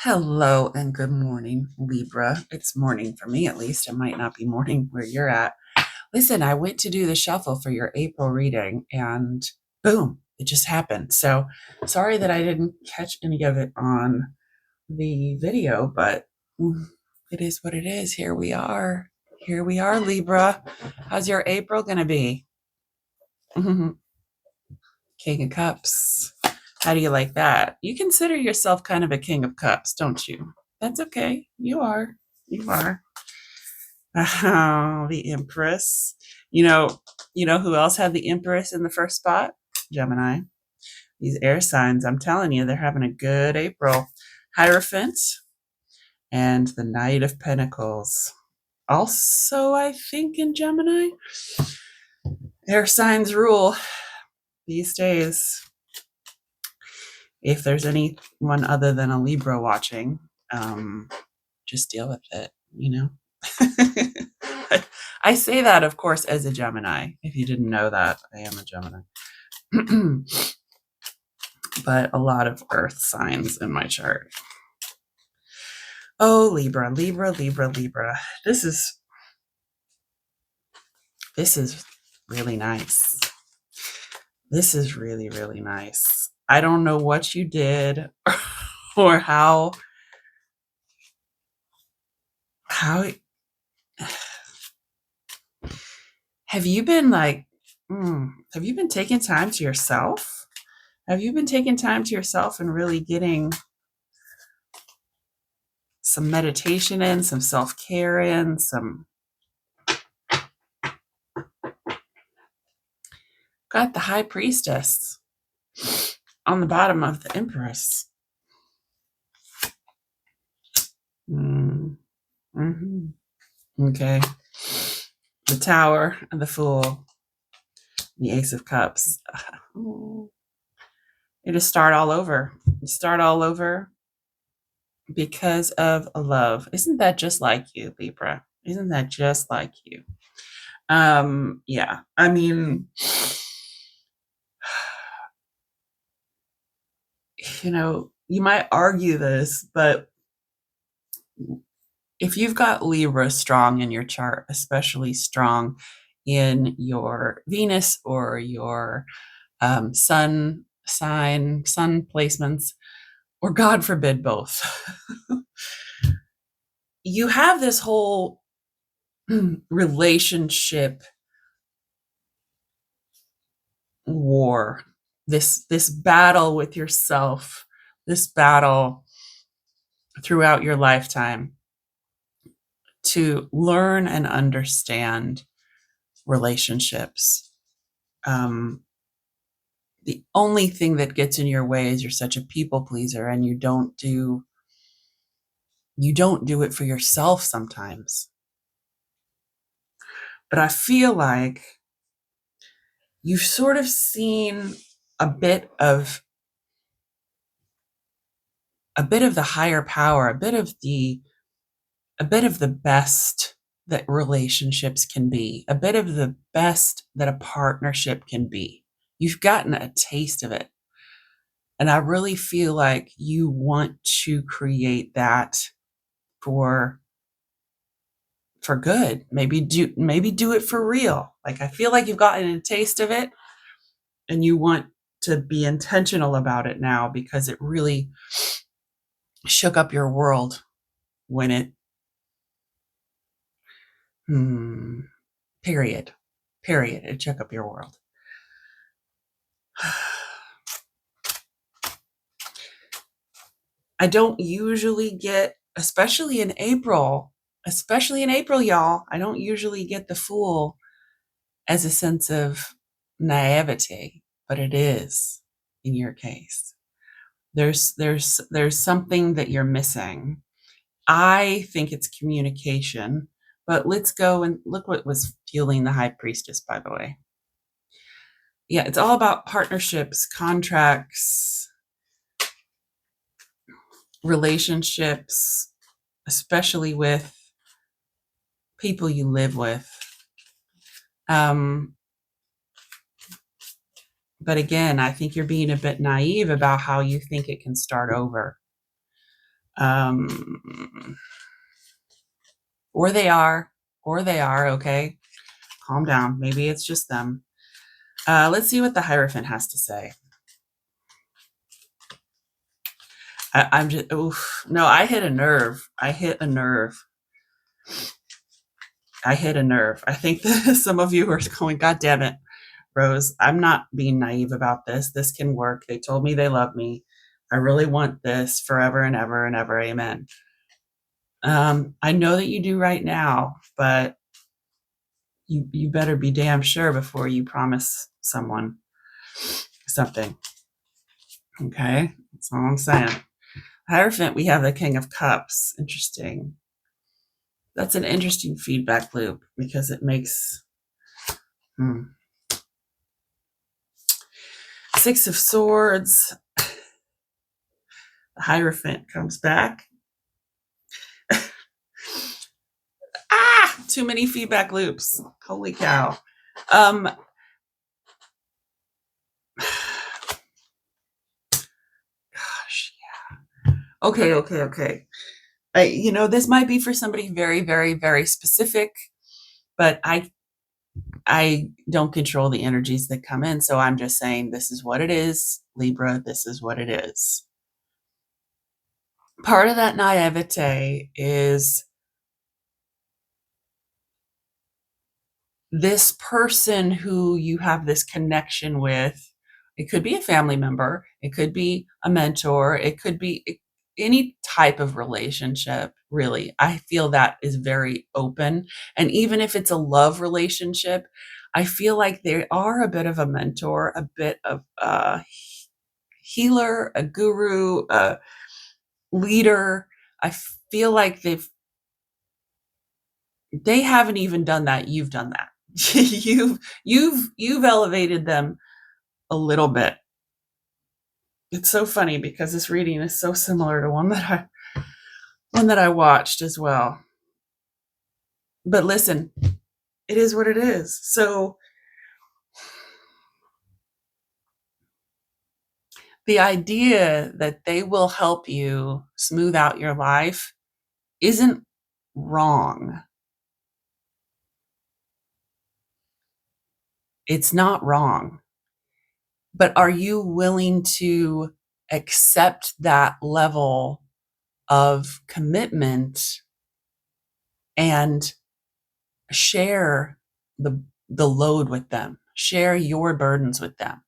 Hello and good morning, Libra. It's morning for me, at least. It might not be morning where you're at. Listen, I went to do the shuffle for your April reading and boom, it just happened. So sorry that I didn't catch any of it on the video, but it is what it is. Here we are. Here we are, Libra. How's your April going to be? King of Cups. How do you like that? You consider yourself kind of a King of Cups, don't you? That's okay. You are. You are. Oh, the Empress. You know who else had the Empress in the first spot? Gemini. These air signs, I'm telling you, they're having a good April. Hierophant and the Knight of Pentacles. Also, I think in Gemini, air signs rule these days. If there's anyone other than a Libra watching, just deal with it, I say that, of course, as a Gemini. If you didn't know that, I am a Gemini. But a lot of earth signs in my chart. Oh, Libra, Libra, Libra, Libra. This is really nice. This is really, really nice. I don't know what you did or how have you been have you been taking time to yourself? Have you been taking time to yourself and really getting some meditation in, some self-care in, got the High Priestess on the bottom of the Empress. Okay. The Tower and the Fool, the Ace of Cups. You just start all over. You start all over because of love. Isn't that just like you, Libra? Isn't that just like you? Yeah. I mean, you might argue this, but if you've got Libra strong in your chart, especially strong in your Venus or your sun sign, sun placements, or God forbid both, you have this whole relationship war, this battle with yourself, this battle throughout your lifetime to learn and understand relationships. The only thing that gets in your way is you're such a people pleaser and you don't do it for yourself sometimes. But I feel like you've sort of seen a bit of the higher power, a bit of the best that relationships can be, a bit of the best that a partnership can be. You've gotten a taste of it. And I really feel like you want to create that for good. Maybe do it for real. Like, I feel like you've gotten a taste of it and you want to be intentional about it now because it really shook up your world when it period. It shook up your world. I don't usually get, especially in April, y'all, I don't usually get the Fool as a sense of naivety, but it is in your case. There's something that you're missing. I think it's communication, but let's go and look what was fueling the High Priestess, by the way. Yeah, it's all about partnerships, contracts, relationships, especially with people you live with. But again, I think you're being a bit naive about how you think it can start over. Or they are, okay? Calm down. Maybe it's just them. Let's see what the Hierophant has to say. I'm just, oof. No, I hit a nerve. I hit a nerve. I think that some of you are going, God damn it, Rose, I'm not being naive about this. This can work. They told me they love me. I really want this forever and ever and ever. Amen. I know that you do right now, but you better be damn sure before you promise someone something. Okay? That's all I'm saying. Hierophant, we have the King of Cups. Interesting. That's an interesting feedback loop because it makes... Six of Swords. The Hierophant comes back. Too many feedback loops. Holy cow. Gosh, yeah. Okay. This might be for somebody very, very, very specific, but I don't control the energies that come in. So I'm just saying this is what it is, Libra. This is what it is. Part of that naivete is this person who you have this connection with. It could be a family member. It could be a mentor. It could be any type of relationship, really. I feel that is very open. And even if it's a love relationship, I feel like they are a bit of a mentor, a bit of a healer, a guru, a leader. I feel like they haven't even done that. You've done that. you've elevated them a little bit. It's so funny because this reading is so similar to one that I watched as well. But listen, it is what it is. So the idea that they will help you smooth out your life isn't wrong. It's not wrong. But are you willing to accept that level of commitment and share the load with them, share your burdens with them?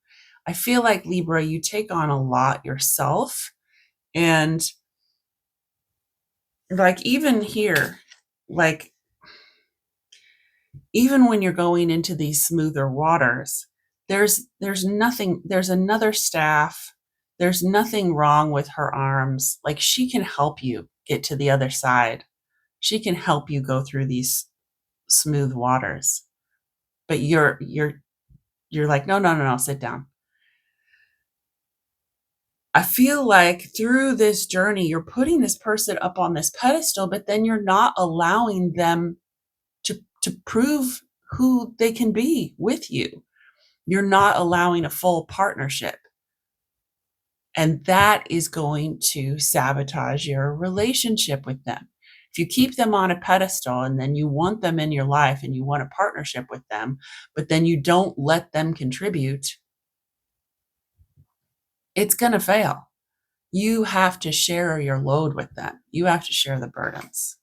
I feel like, Libra, you take on a lot yourself. And like, even here, like, even when you're going into these smoother waters, there's nothing, there's another staff. There's nothing wrong with her arms. Like, she can help you get to the other side. She can help you go through these smooth waters. But you're like, no, sit down. I feel like through this journey, you're putting this person up on this pedestal, but then you're not allowing them to prove who they can be with you. You're not allowing a full partnership. And that is going to sabotage your relationship with them. If you keep them on a pedestal and then you want them in your life and you want a partnership with them, but then you don't let them contribute, it's going to fail. You have to share your load with them. You have to share the burdens.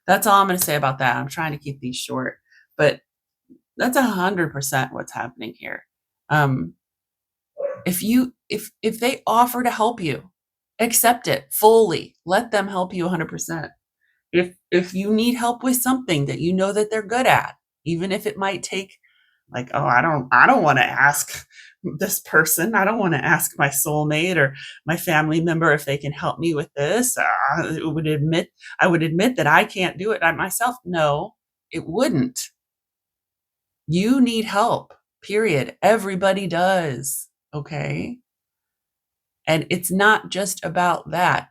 That's all I'm going to say about that. I'm trying to keep these short, but that's 100% what's happening here. If they offer to help you, accept it fully. Let them help you 100%. If you need help with something that you know that they're good at, even if it might take, like, oh, I don't want to ask this person. I don't want to ask my soulmate or my family member if they can help me with this. I would admit that I can't do it myself. No, it wouldn't. You need help, period. Everybody does. Okay. And it's not just about that.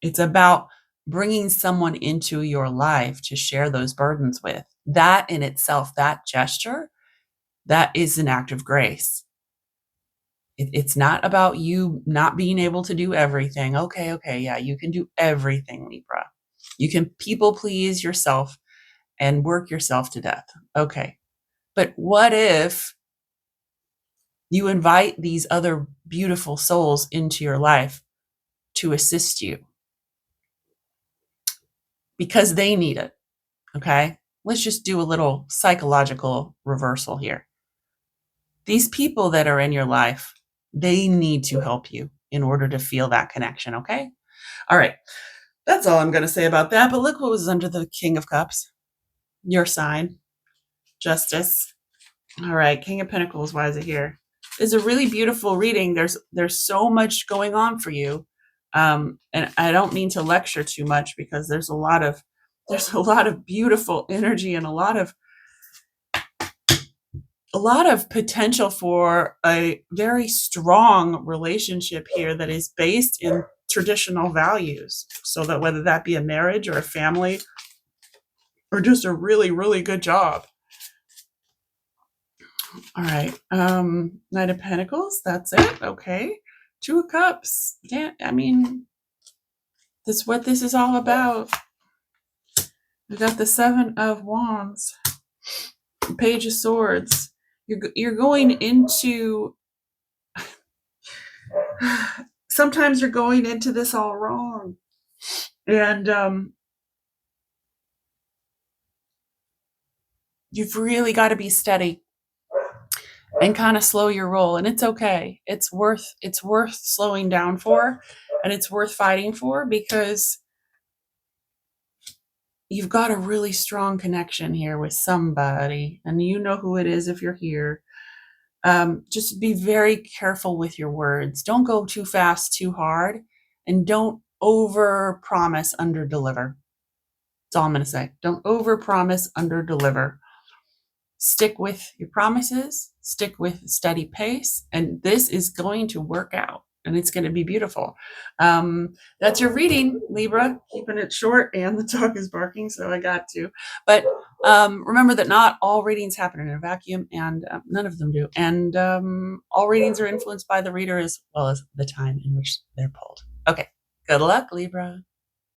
It's about bringing someone into your life to share those burdens with. That in itself, that gesture, that is an act of grace. It's not about you not being able to do everything. Okay, yeah, you can do everything, Libra. You can people please yourself and work yourself to death. Okay. But what if you invite these other beautiful souls into your life to assist you because they need it? Okay. Let's just do a little psychological reversal here. These people that are in your life, they need to help you in order to feel that connection. Okay. All right. That's all I'm going to say about that. But look what was under the King of Cups. Your sign, Justice. All right. King of Pentacles. Why is it here? It's a really beautiful reading. There's so much going on for you. And I don't mean to lecture too much because there's a lot of beautiful energy and a lot of potential for a very strong relationship here that is based in traditional values. So that whether that be a marriage or a family or just a really, really good job. All right. Knight of Pentacles. That's it. Okay. Two of Cups. Yeah, I mean, that's what this is all about. We got the Seven of Wands, Page of Swords. You're going into. Sometimes you're going into this all wrong, and you've really got to be steady and kind of slow your roll. And it's okay. It's worth slowing down for, and it's worth fighting for because you've got a really strong connection here with somebody, and you know who it is if you're here. Just be very careful with your words. Don't go too fast, too hard, and don't over promise, under deliver. That's all I'm going to say. Don't over promise, under deliver. Stick with your promises, stick with steady pace, and this is going to work out. And it's going to be beautiful. That's your reading, Libra. Keeping it short, and the dog is barking, so I got to. But remember that not all readings happen in a vacuum, and none of them do. And all readings are influenced by the reader as well as the time in which they're pulled. Okay, good luck, Libra.